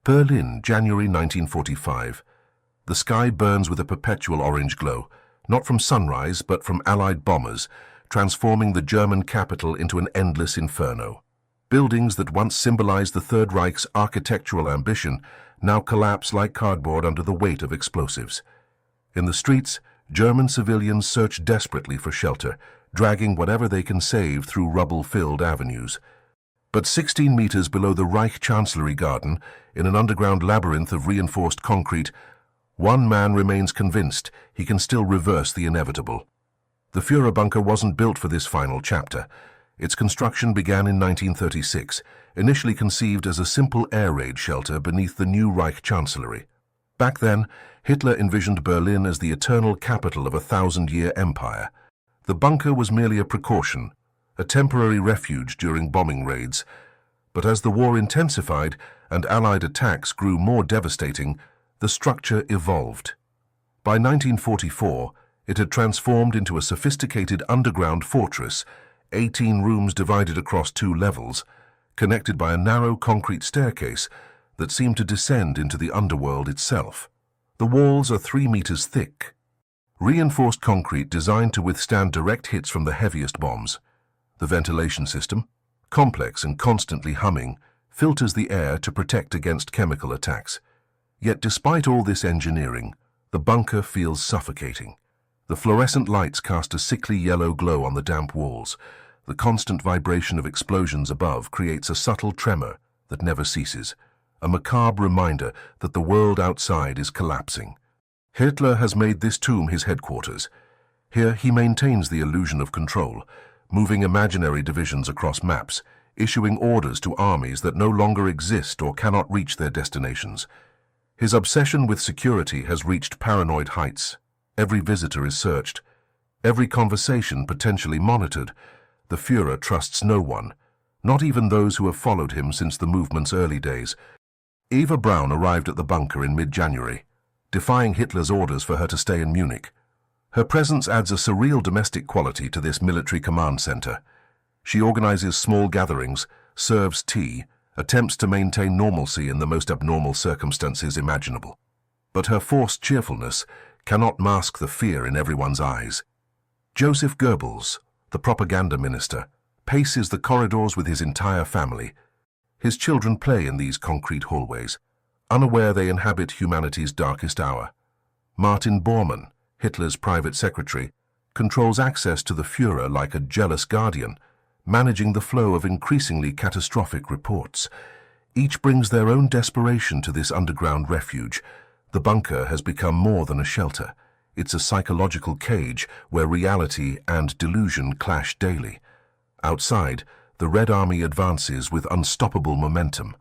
Berlin, January 1945. The sky burns with a perpetual orange glow, not from sunrise but from Allied bombers, transforming the German capital into an endless inferno. Buildings that once symbolized the Third Reich's architectural ambition now collapse like cardboard under the weight of explosives. In the streets, German civilians search desperately for shelter, dragging whatever they can save through rubble-filled avenues. But 16 meters below the Reich Chancellery Garden, in an underground labyrinth of reinforced concrete, one man remains convinced he can still reverse the inevitable. The Führerbunker wasn't built for this final chapter. Its construction began in 1936, initially conceived as a simple air raid shelter beneath the new Reich Chancellery. Back then, Hitler envisioned Berlin as the eternal capital of a 1,000-year empire. The bunker was merely a precaution, a temporary refuge during bombing raids. But as the war intensified and Allied attacks grew more devastating, the structure evolved. By 1944, it had transformed into a sophisticated underground fortress, 18 rooms divided across 2 levels, connected by a narrow concrete staircase that seemed to descend into the underworld itself. The walls are 3 meters thick. Reinforced concrete designed to withstand direct hits from the heaviest bombs. The ventilation system, complex and constantly humming, filters the air to protect against chemical attacks. Yet despite all this engineering, the bunker feels suffocating. The fluorescent lights cast a sickly yellow glow on the damp walls. The constant vibration of explosions above creates a subtle tremor that never ceases, a macabre reminder that the world outside is collapsing. Hitler has made this tomb his headquarters. Here he maintains the illusion of control, moving imaginary divisions across maps, issuing orders to armies that no longer exist or cannot reach their destinations. His obsession with security has reached paranoid heights. Every visitor is searched, every conversation potentially monitored. The Führer trusts no one, not even those who have followed him since the movement's early days. Eva Braun arrived at the bunker in mid-January, defying Hitler's orders for her to stay in Munich. Her presence adds a surreal domestic quality to this military command center. She organizes small gatherings, serves tea, attempts to maintain normalcy in the most abnormal circumstances imaginable. But her forced cheerfulness cannot mask the fear in everyone's eyes. Joseph Goebbels, the propaganda minister, paces the corridors with his entire family. His children play in these concrete hallways, unaware they inhabit humanity's darkest hour. Martin Bormann, Hitler's private secretary, controls access to the Führer like a jealous guardian, managing the flow of increasingly catastrophic reports. Each brings their own desperation to this underground refuge. The bunker has become more than a shelter. It's a psychological cage where reality and delusion clash daily. Outside, the Red Army advances with unstoppable momentum.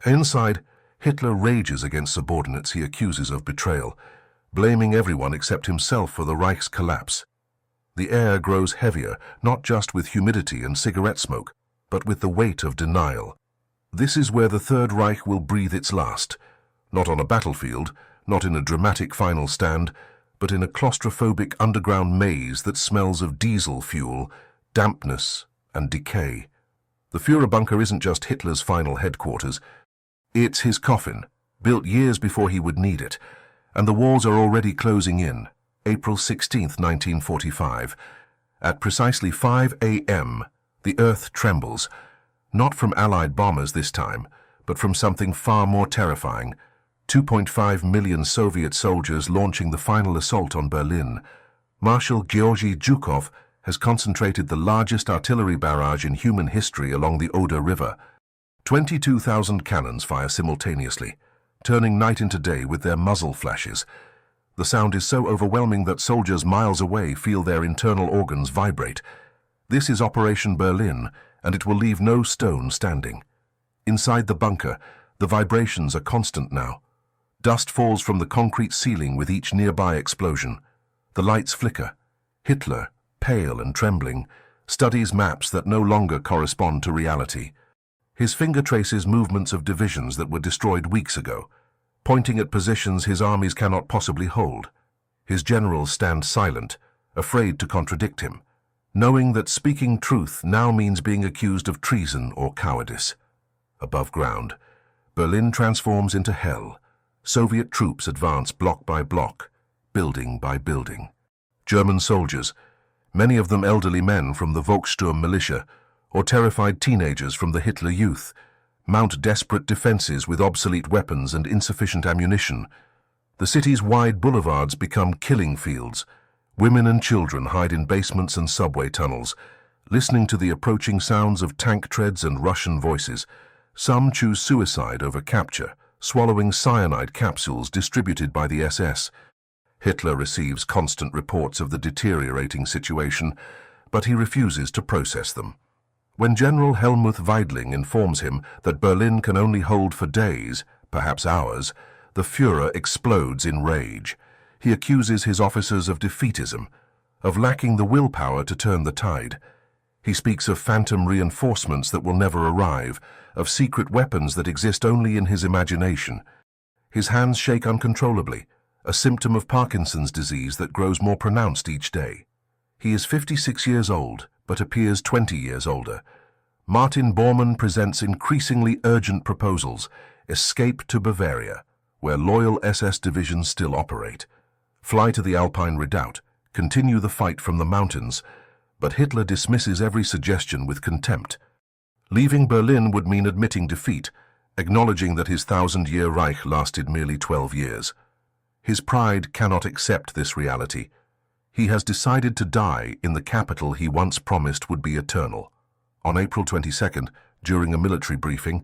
Inside, Hitler rages against subordinates he accuses of betrayal, blaming everyone except himself for the Reich's collapse. The air grows heavier, not just with humidity and cigarette smoke, but with the weight of denial. This is where the Third Reich will breathe its last, not on a battlefield, not in a dramatic final stand, but in a claustrophobic underground maze that smells of diesel fuel, dampness, and decay. The Führerbunker isn't just Hitler's final headquarters. It's his coffin, built years before he would need it, and the walls are already closing in. April 16, 1945. At precisely 5 a.m., the earth trembles, not from Allied bombers this time, but from something far more terrifying. 2.5 million Soviet soldiers launching the final assault on Berlin. Marshal Georgy Zhukov has concentrated the largest artillery barrage in human history along the Oder River. 22,000 cannons fire simultaneously, turning night into day with their muzzle flashes. The sound is so overwhelming that soldiers miles away feel their internal organs vibrate. This is Operation Berlin, and it will leave no stone standing. Inside the bunker, the vibrations are constant now. Dust falls from the concrete ceiling with each nearby explosion. The lights flicker. Hitler, pale and trembling, studies maps that no longer correspond to reality. His finger traces movements of divisions that were destroyed weeks ago, pointing at positions his armies cannot possibly hold. His generals stand silent, afraid to contradict him, knowing that speaking truth now means being accused of treason or cowardice. Above ground, Berlin transforms into hell. Soviet troops advance block by block, building by building. German soldiers, many of them elderly men from the Volkssturm militia, or terrified teenagers from the Hitler Youth, mount desperate defenses with obsolete weapons and insufficient ammunition. The city's wide boulevards become killing fields. Women and children hide in basements and subway tunnels, listening to the approaching sounds of tank treads and Russian voices. Some choose suicide over capture, swallowing cyanide capsules distributed by the SS. Hitler receives constant reports of the deteriorating situation, but he refuses to process them. When General Helmuth Weidling informs him that Berlin can only hold for days, perhaps hours, the Führer explodes in rage. He accuses his officers of defeatism, of lacking the willpower to turn the tide. He speaks of phantom reinforcements that will never arrive, of secret weapons that exist only in his imagination. His hands shake uncontrollably, a symptom of Parkinson's disease that grows more pronounced each day. He is 56 years old, but appears 20 years older. Martin Bormann presents increasingly urgent proposals: escape to Bavaria, where loyal SS divisions still operate. Fly to the Alpine Redoubt, continue the fight from the mountains, but Hitler dismisses every suggestion with contempt. Leaving Berlin would mean admitting defeat, acknowledging that his 1,000-year Reich lasted merely 12 years. His pride cannot accept this reality. He has decided to die in the capital he once promised would be eternal. On April 22nd, during a military briefing,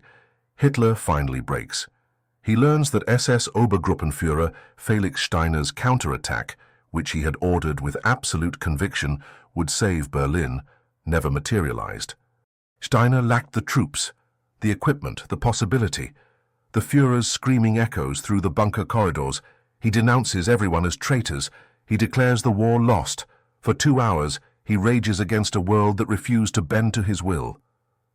Hitler finally breaks. He learns that SS Obergruppenführer Felix Steiner's counterattack, which he had ordered with absolute conviction would save Berlin, never materialized. Steiner lacked the troops, the equipment, the possibility. The Führer's screaming echoes through the bunker corridors. He denounces everyone as traitors. He declares the war lost. For 2 hours, he rages against a world that refused to bend to his will.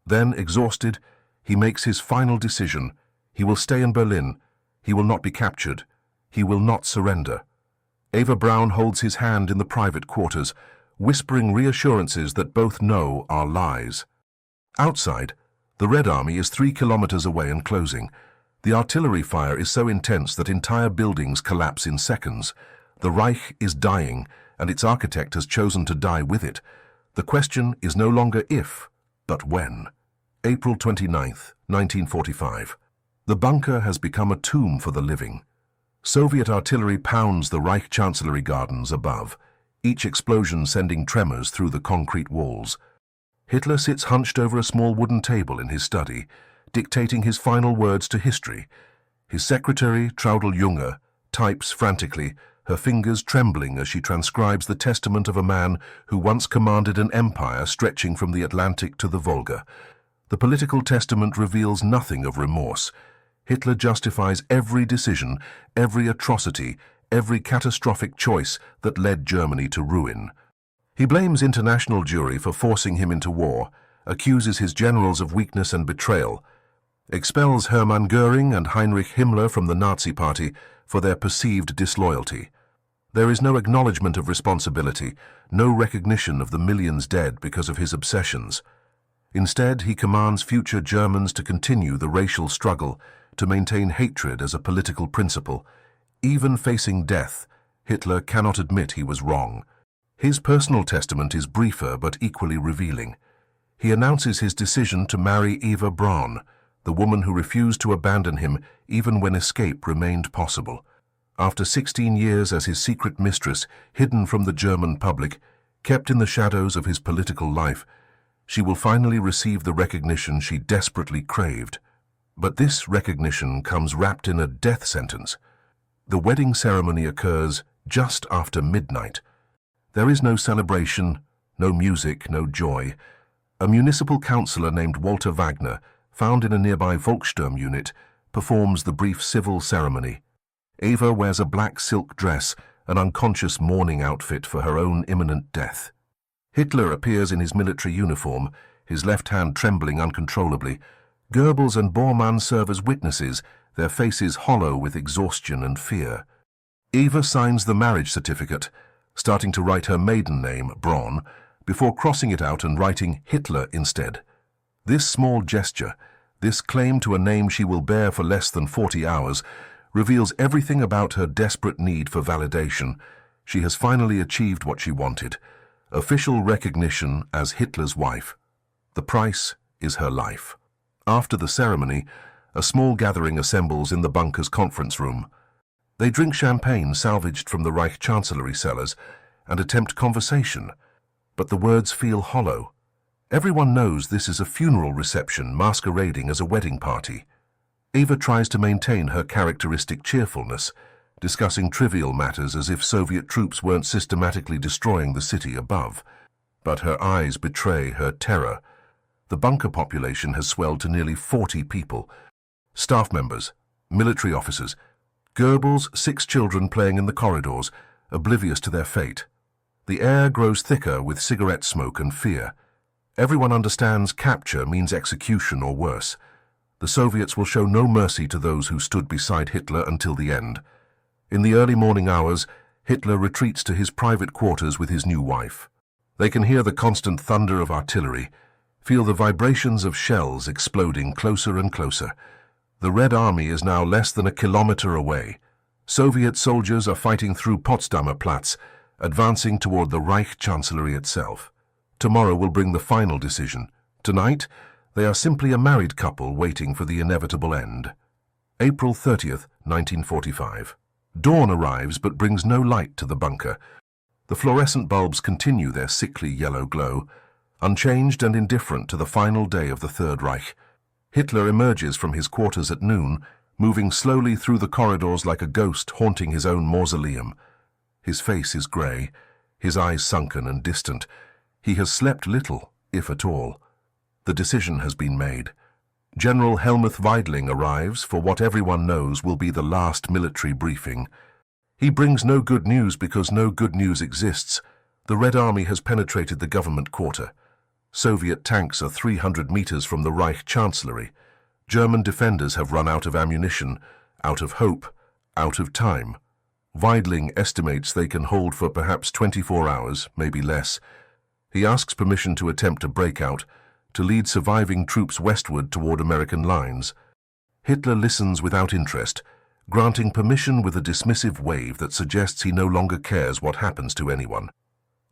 Then, exhausted, he makes his final decision. He will stay in Berlin. He will not be captured. He will not surrender. Eva Braun holds his hand in the private quarters, whispering reassurances that both know are lies. Outside, the Red Army is 3 kilometers away and closing. The artillery fire is so intense that entire buildings collapse in seconds. The Reich is dying, and its architect has chosen to die with it. The question is no longer if, but when. April 29th, 1945. The bunker has become a tomb for the living. Soviet artillery pounds the Reich Chancellery Gardens above, each explosion sending tremors through the concrete walls. Hitler sits hunched over a small wooden table in his study, dictating his final words to history. His secretary, Traudl Junge, types frantically, her fingers trembling as she transcribes the testament of a man who once commanded an empire stretching from the Atlantic to the Volga. The political testament reveals nothing of remorse. Hitler justifies every decision, every atrocity, every catastrophic choice that led Germany to ruin. He blames international Jewry for forcing him into war, accuses his generals of weakness and betrayal, expels Hermann Göring and Heinrich Himmler from the Nazi Party for their perceived disloyalty. There is no acknowledgement of responsibility, no recognition of the millions dead because of his obsessions. Instead, he commands future Germans to continue the racial struggle, to maintain hatred as a political principle. Even facing death, Hitler cannot admit he was wrong. His personal testament is briefer but equally revealing. He announces his decision to marry Eva Braun, the woman who refused to abandon him even when escape remained possible. After 16 years as his secret mistress, hidden from the German public, kept in the shadows of his political life, she will finally receive the recognition she desperately craved. But this recognition comes wrapped in a death sentence. The wedding ceremony occurs just after midnight. There is no celebration, no music, no joy. A municipal councillor named Walter Wagner, found in a nearby Volkssturm unit, performs the brief civil ceremony. Eva wears a black silk dress, an unconscious mourning outfit for her own imminent death. Hitler appears in his military uniform, his left hand trembling uncontrollably. Goebbels and Bormann serve as witnesses, their faces hollow with exhaustion and fear. Eva signs the marriage certificate, starting to write her maiden name, Braun, before crossing it out and writing Hitler instead. This small gesture, This claim to a name she will bear for less than 40 hours reveals everything about her desperate need for validation. She has finally achieved what she wanted: official recognition as Hitler's wife. The price is her life. After the ceremony, a small gathering assembles in the bunker's conference room. They drink champagne salvaged from the Reich Chancellery cellars and attempt conversation, but the words feel hollow. Everyone knows this is a funeral reception masquerading as a wedding party. Eva tries to maintain her characteristic cheerfulness, discussing trivial matters as if Soviet troops weren't systematically destroying the city above. But her eyes betray her terror. The bunker population has swelled to nearly 40 people. Staff members, military officers, Goebbels' 6 children playing in the corridors, oblivious to their fate. The air grows thicker with cigarette smoke and fear. Everyone understands capture means execution or worse. The Soviets will show no mercy to those who stood beside Hitler until the end. In the early morning hours, Hitler retreats to his private quarters with his new wife. They can hear the constant thunder of artillery, feel the vibrations of shells exploding closer and closer. The Red Army is now less than a kilometer away. Soviet soldiers are fighting through Potsdamer Platz, advancing toward the Reich Chancellery itself. Tomorrow will bring the final decision. Tonight, they are simply a married couple waiting for the inevitable end. April 30th, 1945. Dawn arrives but brings no light to the bunker. The fluorescent bulbs continue their sickly yellow glow, unchanged and indifferent to the final day of the Third Reich. Hitler emerges from his quarters at noon, moving slowly through the corridors like a ghost haunting his own mausoleum. His face is grey, his eyes sunken and distant. He has slept little, if at all. The decision has been made. General Helmuth Weidling arrives for what everyone knows will be the last military briefing. He brings no good news because no good news exists. The Red Army has penetrated the government quarter. Soviet tanks are 300 meters from the Reich Chancellery. German defenders have run out of ammunition, out of hope, out of time. Weidling estimates they can hold for perhaps 24 hours, maybe less. He asks permission to attempt a breakout, to lead surviving troops westward toward American lines. Hitler listens without interest, granting permission with a dismissive wave that suggests he no longer cares what happens to anyone.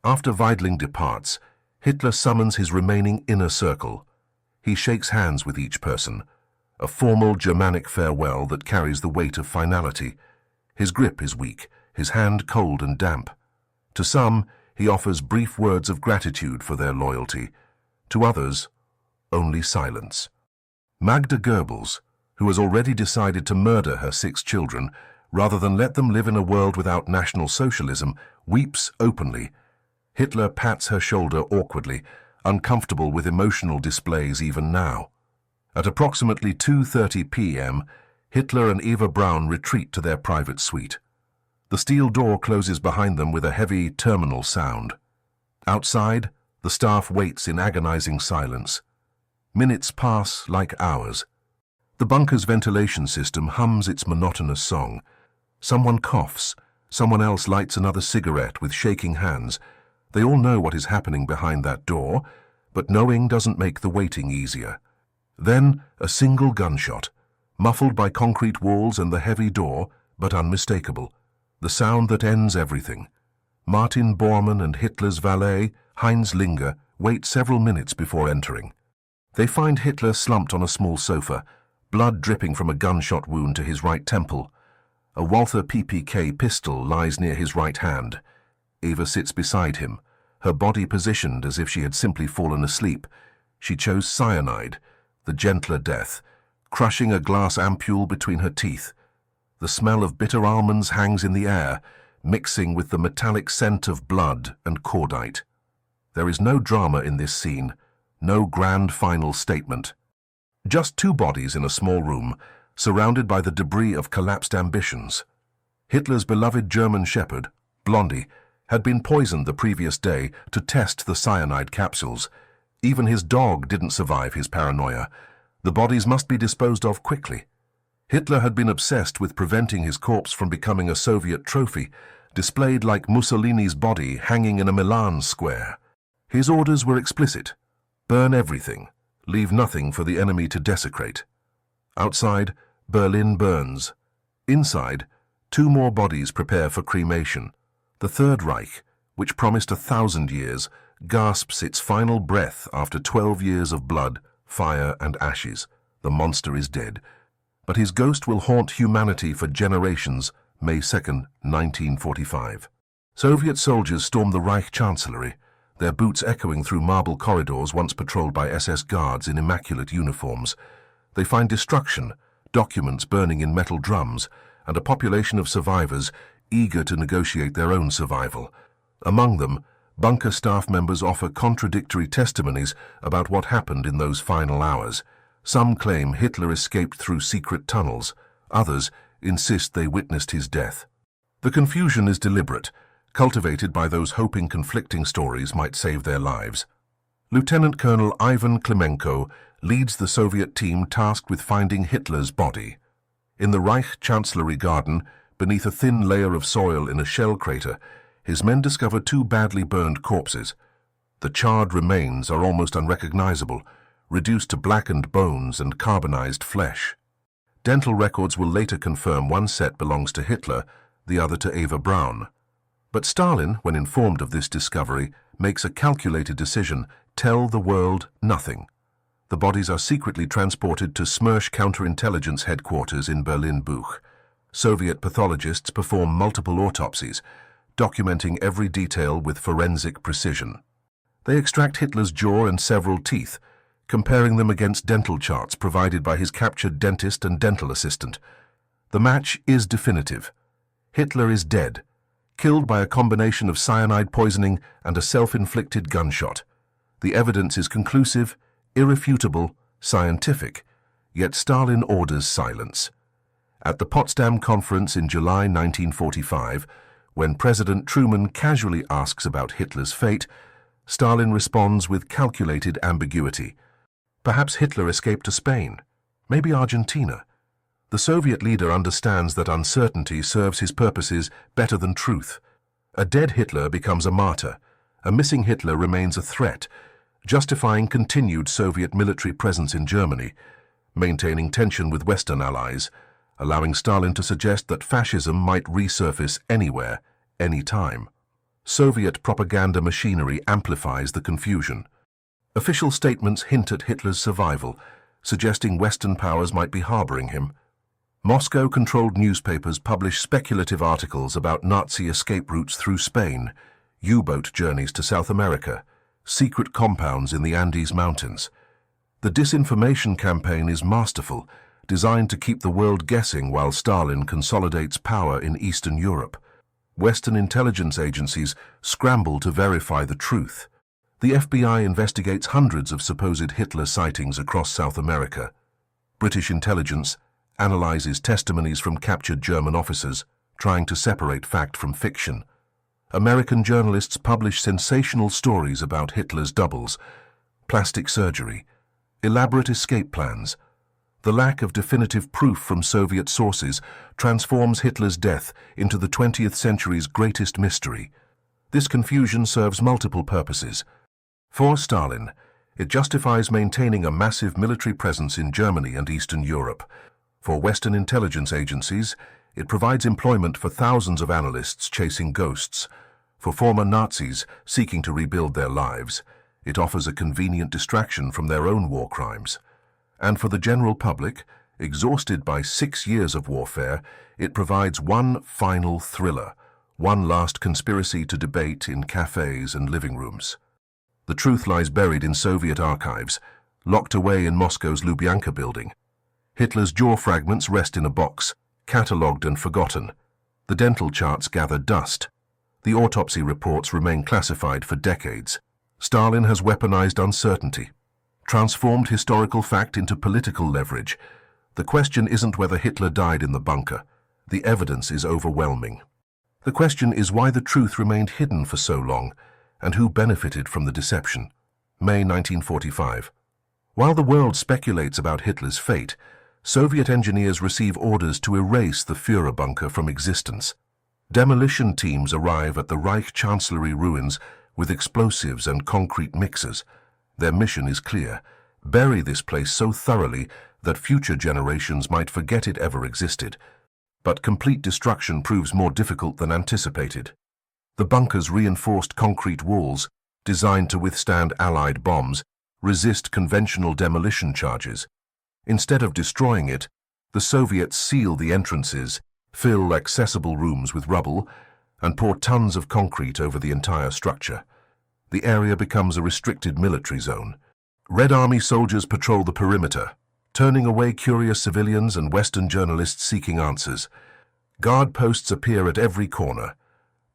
After Weidling departs, Hitler summons his remaining inner circle. He shakes hands with each person, a formal Germanic farewell that carries the weight of finality. His grip is weak, his hand cold and damp. To some, he offers brief words of gratitude for their loyalty. To others, only silence. Magda Goebbels, who has already decided to murder her 6 children, rather than let them live in a world without National Socialism, weeps openly. Hitler pats her shoulder awkwardly, uncomfortable with emotional displays even now. At approximately 2:30 p.m., Hitler and Eva Braun retreat to their private suite. The steel door closes behind them with a heavy terminal sound. Outside, the staff waits in agonizing silence. Minutes pass like hours. The bunker's ventilation system hums its monotonous song. Someone coughs. Someone else lights another cigarette with shaking hands. They all know what is happening behind that door, but knowing doesn't make the waiting easier. Then a single gunshot, muffled by concrete walls and the heavy door, but unmistakable. The sound that ends everything. Martin Bormann and Hitler's valet, Heinz Linger, wait several minutes before entering. They find Hitler slumped on a small sofa, blood dripping from a gunshot wound to his right temple. A Walther PPK pistol lies near his right hand. Eva sits beside him, her body positioned as if she had simply fallen asleep. She chose cyanide, the gentler death, crushing a glass ampule between her teeth. The smell of bitter almonds hangs in the air, mixing with the metallic scent of blood and cordite. There is no drama in this scene, no grand final statement. Just 2 bodies in a small room, surrounded by the debris of collapsed ambitions. Hitler's beloved German shepherd, Blondie, had been poisoned the previous day to test the cyanide capsules. Even his dog didn't survive his paranoia. The bodies must be disposed of quickly. Hitler had been obsessed with preventing his corpse from becoming a Soviet trophy, displayed like Mussolini's body hanging in a Milan square. His orders were explicit. Burn everything. leave nothing for the enemy to desecrate. Outside, Berlin burns. Inside, 2 more bodies prepare for cremation. The Third Reich, which promised 1,000 years, gasps its final breath after 12 years of blood, fire and ashes. The monster is dead, but his ghost will haunt humanity for generations. May 2, 1945. Soviet soldiers storm the Reich Chancellery, their boots echoing through marble corridors once patrolled by SS guards in immaculate uniforms. They find destruction, documents burning in metal drums, and a population of survivors eager to negotiate their own survival. Among them, bunker staff members offer contradictory testimonies about what happened in those final hours. Some claim Hitler escaped through secret tunnels. Others insist they witnessed his death. The confusion is deliberate, cultivated by those hoping conflicting stories might save their lives. Lieutenant Colonel Ivan Klimenko leads the Soviet team tasked with finding Hitler's body. In the Reich Chancellery garden, beneath a thin layer of soil in a shell crater, his men discover 2 badly burned corpses. The charred remains are almost unrecognizable, reduced to blackened bones and carbonized flesh. Dental records will later confirm one set belongs to Hitler, the other to Eva Braun. But Stalin, when informed of this discovery, makes a calculated decision: tell the world nothing. The bodies are secretly transported to Smersh counterintelligence headquarters in Berlin-Buch. Soviet pathologists perform multiple autopsies, documenting every detail with forensic precision. They extract Hitler's jaw and several teeth, comparing them against dental charts provided by his captured dentist and dental assistant. The match is definitive. Hitler is dead, killed by a combination of cyanide poisoning and a self-inflicted gunshot. The evidence is conclusive, irrefutable, scientific, yet Stalin orders silence. At the Potsdam Conference in July 1945, when President Truman casually asks about Hitler's fate, Stalin responds with calculated ambiguity. Perhaps Hitler escaped to Spain, maybe Argentina. The Soviet leader understands that uncertainty serves his purposes better than truth. A dead Hitler becomes a martyr. A missing Hitler remains a threat, justifying continued Soviet military presence in Germany, maintaining tension with Western allies, allowing Stalin to suggest that fascism might resurface anywhere, anytime. Soviet propaganda machinery amplifies the confusion. Official statements hint at Hitler's survival, suggesting Western powers might be harboring him. Moscow-controlled newspapers publish speculative articles about Nazi escape routes through Spain, U-boat journeys to South America, secret compounds in the Andes Mountains. The disinformation campaign is masterful, designed to keep the world guessing while Stalin consolidates power in Eastern Europe. Western intelligence agencies scramble to verify the truth. The FBI investigates hundreds of supposed Hitler sightings across South America. British intelligence analyzes testimonies from captured German officers, trying to separate fact from fiction. American journalists publish sensational stories about Hitler's doubles, plastic surgery, elaborate escape plans. The lack of definitive proof from Soviet sources transforms Hitler's death into the 20th century's greatest mystery. This confusion serves multiple purposes. For Stalin, it justifies maintaining a massive military presence in Germany and Eastern Europe. For Western intelligence agencies, it provides employment for thousands of analysts chasing ghosts. For former Nazis seeking to rebuild their lives, it offers a convenient distraction from their own war crimes. And for the general public, exhausted by 6 years of warfare, it provides one final thriller, one last conspiracy to debate in cafes and living rooms. The truth lies buried in Soviet archives, locked away in Moscow's Lubyanka building. Hitler's jaw fragments rest in a box, catalogued and forgotten. The dental charts gather dust. The autopsy reports remain classified for decades. Stalin has weaponized uncertainty, transformed historical fact into political leverage. The question isn't whether Hitler died in the bunker. The evidence is overwhelming. The question is why the truth remained hidden for so long, and who benefited from the deception. May 1945. While the world speculates about Hitler's fate, Soviet engineers receive orders to erase the Führerbunker from existence. Demolition teams arrive at the Reich Chancellery ruins with explosives and concrete mixers. Their mission is clear: bury this place so thoroughly that future generations might forget it ever existed. But complete destruction proves more difficult than anticipated. The bunker's reinforced concrete walls, designed to withstand Allied bombs, resist conventional demolition charges. Instead of destroying it, the Soviets seal the entrances, fill accessible rooms with rubble, and pour tons of concrete over the entire structure. The area becomes a restricted military zone. Red Army soldiers patrol the perimeter, turning away curious civilians and Western journalists seeking answers. Guard posts appear at every corner.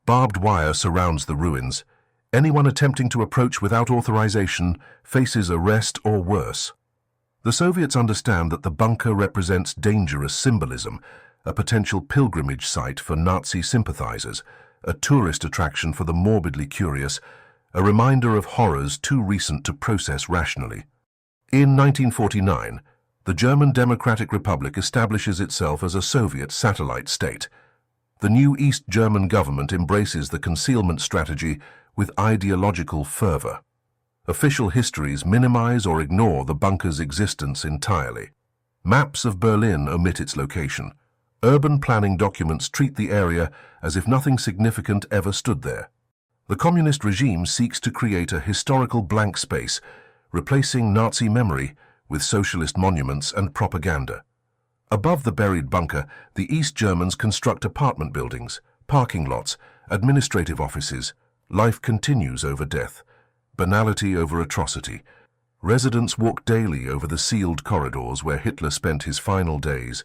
Barbed wire surrounds the ruins. Anyone attempting to approach without authorization faces arrest or worse. The Soviets understand that the bunker represents dangerous symbolism, a potential pilgrimage site for Nazi sympathizers, a tourist attraction for the morbidly curious, a reminder of horrors too recent to process rationally. In 1949, the German Democratic Republic establishes itself as a Soviet satellite state. The new East German government embraces the concealment strategy with ideological fervor. Official histories minimize or ignore the bunker's existence entirely. Maps of Berlin omit its location. Urban planning documents treat the area as if nothing significant ever stood there. The communist regime seeks to create a historical blank space, replacing Nazi memory with socialist monuments and propaganda. Above the buried bunker, the East Germans construct apartment buildings, parking lots, administrative offices. Life continues over death, banality over atrocity. Residents walk daily over the sealed corridors where Hitler spent his final days,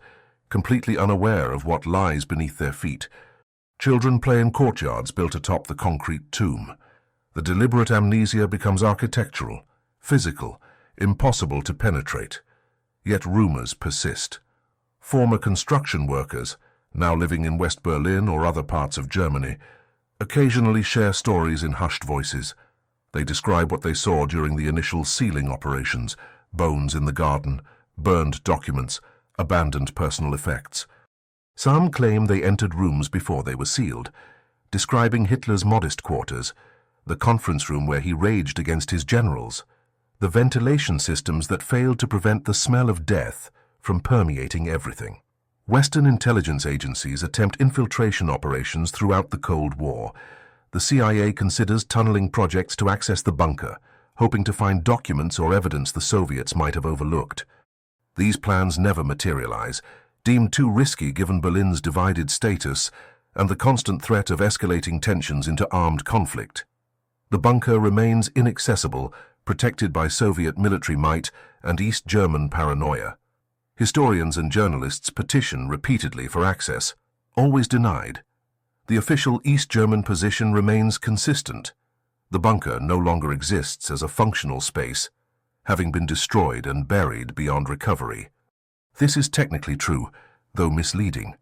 completely unaware of what lies beneath their feet. Children play in courtyards built atop the concrete tomb. The deliberate amnesia becomes architectural, physical, impossible to penetrate. Yet rumors persist. Former construction workers, now living in West Berlin or other parts of Germany, occasionally share stories in hushed voices. They describe what they saw during the initial sealing operations: bones in the garden, burned documents, abandoned personal effects. Some claim they entered rooms before they were sealed, describing Hitler's modest quarters, the conference room where he raged against his generals, the ventilation systems that failed to prevent the smell of death from permeating everything. Western intelligence agencies attempt infiltration operations throughout the Cold War. The CIA considers tunneling projects to access the bunker, hoping to find documents or evidence the Soviets might have overlooked. These plans never materialize, deemed too risky given Berlin's divided status and the constant threat of escalating tensions into armed conflict. The bunker remains inaccessible, protected by Soviet military might and East German paranoia. Historians and journalists petition repeatedly for access, always denied. The official East German position remains consistent. The bunker no longer exists as a functional space, having been destroyed and buried beyond recovery. This is technically true, though misleading.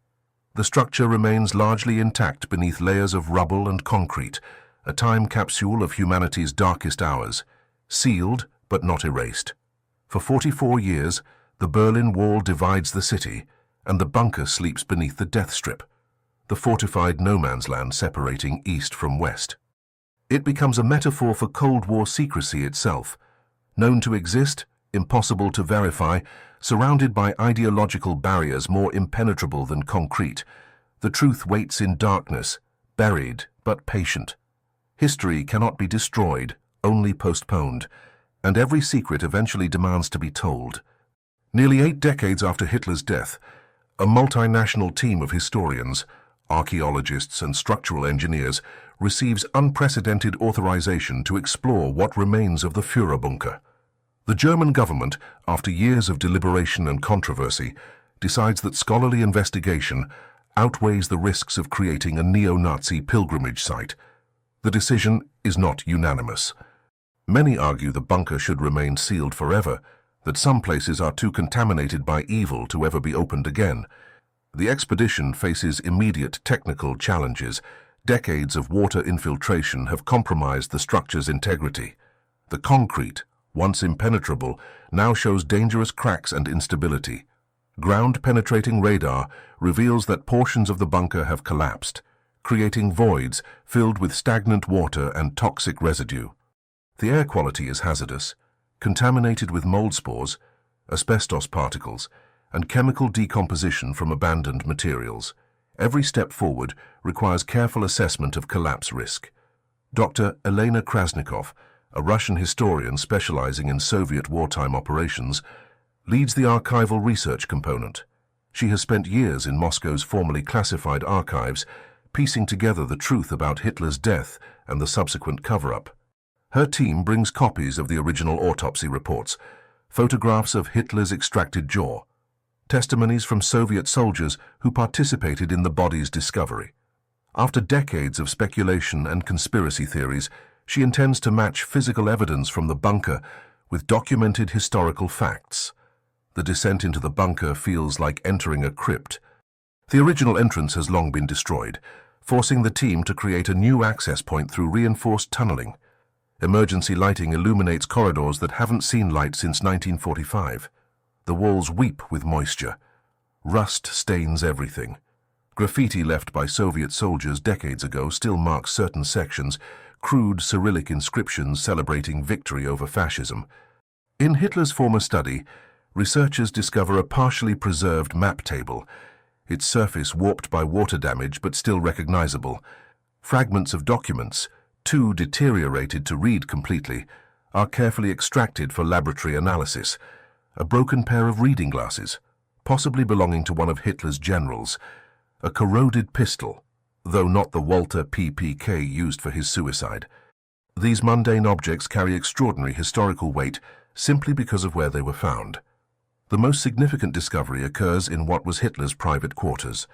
The structure remains largely intact beneath layers of rubble and concrete, a time capsule of humanity's darkest hours, sealed but not erased. For 44 years, the Berlin Wall divides the city, and the bunker sleeps beneath the death strip, the fortified no-man's land separating east from west. It becomes a metaphor for Cold War secrecy itself, known to exist, impossible to verify, surrounded by ideological barriers more impenetrable than concrete. The truth waits in darkness, buried but patient. History cannot be destroyed, only postponed, and every secret eventually demands to be told. Nearly 8 decades after Hitler's death, a multinational team of historians, archaeologists and structural engineers receives unprecedented authorization to explore what remains of the Führerbunker. The German government, after years of deliberation and controversy, decides that scholarly investigation outweighs the risks of creating a neo-Nazi pilgrimage site. The decision is not unanimous. Many argue the bunker should remain sealed forever, that some places are too contaminated by evil to ever be opened again. The expedition faces immediate technical challenges. Decades of water infiltration have compromised the structure's integrity. The concrete, once impenetrable, now shows dangerous cracks and instability. Ground-penetrating radar reveals that portions of the bunker have collapsed, creating voids filled with stagnant water and toxic residue. The air quality is hazardous. contaminated with mold spores, asbestos particles, and chemical decomposition from abandoned materials. Every step forward requires careful assessment of collapse risk. Dr. Elena Krasnikov, a Russian historian specializing in Soviet wartime operations, leads the archival research component. She has spent years in Moscow's formerly classified archives, piecing together the truth about Hitler's death and the subsequent cover-up. Her team brings copies of the original autopsy reports, photographs of Hitler's extracted jaw, testimonies from Soviet soldiers who participated in the body's discovery. After decades of speculation and conspiracy theories, she intends to match physical evidence from the bunker with documented historical facts. The descent into the bunker feels like entering a crypt. The original entrance has long been destroyed, forcing the team to create a new access point through reinforced tunneling. Emergency lighting illuminates corridors that haven't seen light since 1945. The walls weep with moisture. Rust stains everything. Graffiti left by Soviet soldiers decades ago still marks certain sections, crude Cyrillic inscriptions celebrating victory over fascism. In Hitler's former study, researchers discover a partially preserved map table, its surface warped by water damage but still recognizable. Fragments of documents, too deteriorated to read completely, are carefully extracted for laboratory analysis. A broken pair of reading glasses, possibly belonging to one of Hitler's generals, a corroded pistol, though not the Walter PPK used for his suicide. These mundane objects carry extraordinary historical weight simply because of where they were found. The most significant discovery occurs in what was Hitler's private quarters.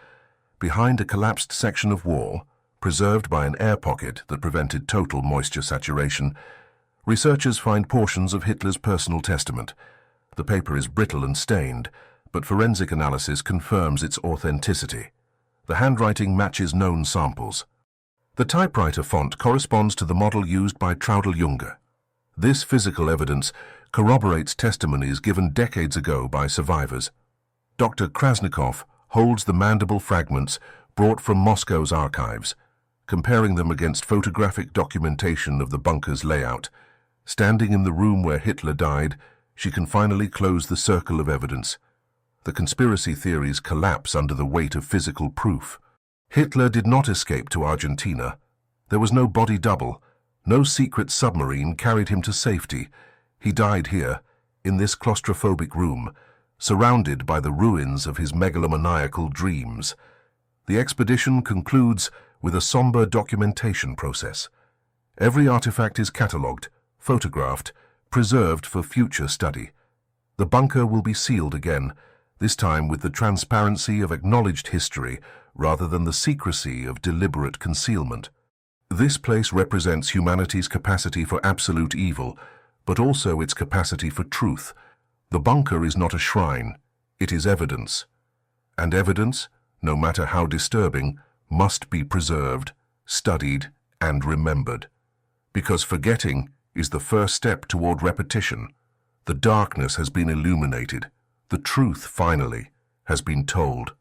Behind a collapsed section of wall, preserved by an air pocket that prevented total moisture saturation, researchers find portions of Hitler's personal testament. The paper is brittle and stained, but forensic analysis confirms its authenticity. The handwriting matches known samples. The typewriter font corresponds to the model used by Traudl Junge. This physical evidence corroborates testimonies given decades ago by survivors. Dr. Krasnikov holds the mandible fragments brought from Moscow's archives, comparing them against photographic documentation of the bunker's layout. Standing in the room where Hitler died, she can finally close the circle of evidence. The conspiracy theories collapse under the weight of physical proof. Hitler did not escape to Argentina. There was no body double. No secret submarine carried him to safety. He died here, in this claustrophobic room, surrounded by the ruins of his megalomaniacal dreams. The expedition concludes with a somber documentation process. Every artifact is catalogued, photographed, preserved for future study. The bunker will be sealed again, this time with the transparency of acknowledged history rather than the secrecy of deliberate concealment. This place represents humanity's capacity for absolute evil, but also its capacity for truth. The bunker is not a shrine, it is evidence. And evidence, no matter how disturbing, must be preserved, studied, and remembered. Because forgetting is the first step toward repetition. The darkness has been illuminated. The truth, finally, has been told.